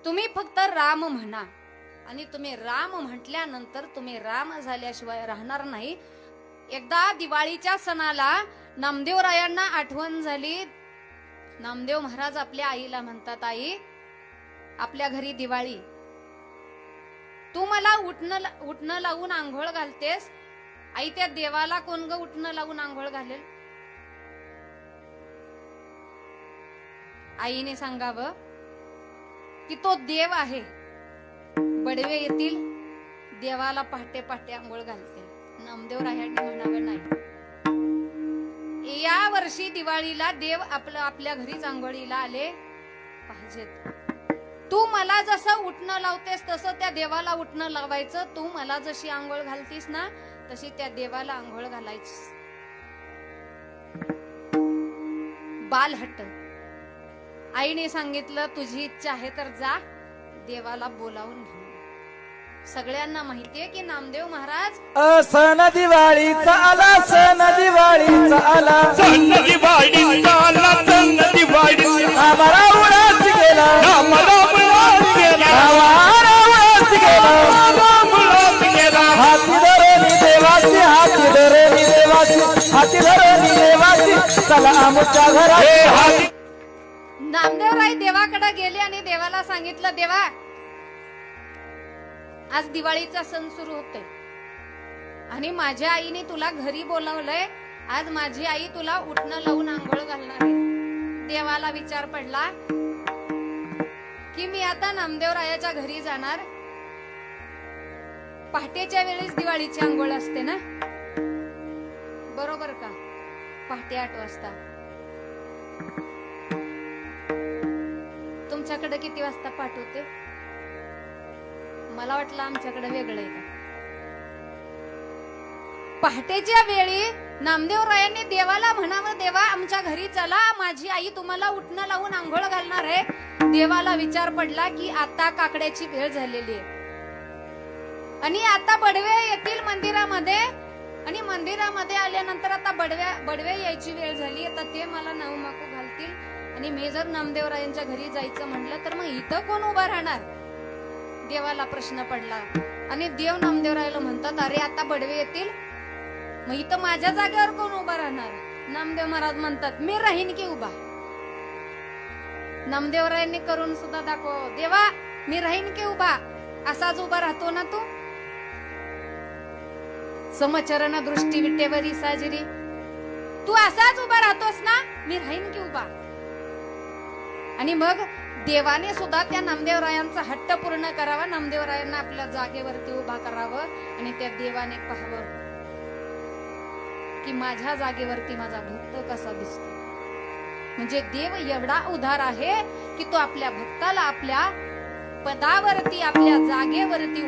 तुम्ही फक्त राम म्हणा आणि तुम्ही राम म्हटल्यानंतर तुम्ही राम झाल्याशिवाय राहणार नाही. एकदा दिवाळीच्या सणाला नामदेवरायांना आठवण झाली. नामदेव महाराज आपल्या आईला म्हणतात, आई आपल्या घरी दिवाळी, तू मला उठणं लावून आंघोळ घालतेस. आई त्या देवाला कोण ग उठणं लावून आंघोळ घालेल? आईने सांगावं की तो देव आहे. बडवे येतील, देवाला पहाटे पहाटे आंघोळ घालतील. नामदेवरायांनी म्हणावं नाही, या वर्षी दिवाळीला देव आपल्या घरीच आंघोळीला आले पाहिजेत. तू मला जसं उठणं लावतेस तसं त्या देवाला उठणं लावायचं. तू मला जशी आंघोळ घालतीस ना तशी त्या देवाला आंघोळ घालायची. बालहट्ट. आईने सांगितलं, तुझी इच्छा आहे तर जा, देवाला बोलावून घेऊन. सगळ्यांना माहितीये की नामदेव महाराज सण दिवाळीचा आला, सण दिवाळीचा आला, सण दिवाळीचा आला, सण दिवाळीचा आम्हाला उडाच गेला, आम्हाला उडाच गेला, आम्हाला उडाच गेला, उडाच गेला. हाती धरणी देवाची, हाती धरणी देवाची, हाती धरणी देवाची, चला आमच्या घरात. नामदेवराय देवाकडे गेले आणि देवाला सांगितलं, देवा आज दिवाळीचा सण सुरू होतोय आणि माझ्या आईने तुला घरी बोलावलंय. आज माझी आई तुला उठणं लावून आंघोळ घालणार आहे. देवाला विचार पडला की मी आता नामदेवरायाच्या घरी जाणार. पहाटेच्या वेळेस दिवाळीची आंघोळ असते ना, बरोबर का? पहाटे 8 वाजता. तुमच्याकडे किती वाजता पाठवते? मला वाटलं आमच्याकडे वेगळं आहे का. पहाटेच्या वेळी नामदेवरायांनी देवाला म्हणावं, देवा आमच्या घरी चला, माझी आई तुम्हाला उठणं लावून आंघोळ घालणार आहे. देवाला विचार पडला की आता काकड्याची वेळ झालेली आहे आणि आता बडवे येतील मंदिरामध्ये आणि मंदिरामध्ये आल्यानंतर आता बडवे यायची वेळ झाली. आता ते मला नवमाकू घालतील आणि मी जर नामदेवरायांच्या घरी जायचं म्हटलं तर मग इथं कोण उभा राहणार? देवाला प्रश्न पडला आणि देव नामदेवरायाला म्हणतात, अरे आता बडवे येतील, मग इथं माझ्या जागेवर कोण उभा राहणार? नामदेव महाराज म्हणतात, मी राहीन की उभा. नामदेवरायांनी करून सुद्धा दाखव, देवा मी राहीन की उभा. असाच उभा राहतो ना तू? समचरण दृष्टी विटेवरी साजरी, तू असाच उभा राहतोस ना? मी राहीन की उभा. आणि मग देवाने सुद्धा त्या नामदेवरायांचा हट्ट पूर्ण करावा. नामदेवरायांना आपल्या जागेवरती उभा करावं आणि त्या देवाने पाहावं की माझ्या जागेवरती माझा भक्त कसा दिसतो. म्हणजे देव एवढा उदार आहे की तो आपल्या भक्ताला आपल्या पदावरती, आपल्या जागेवरती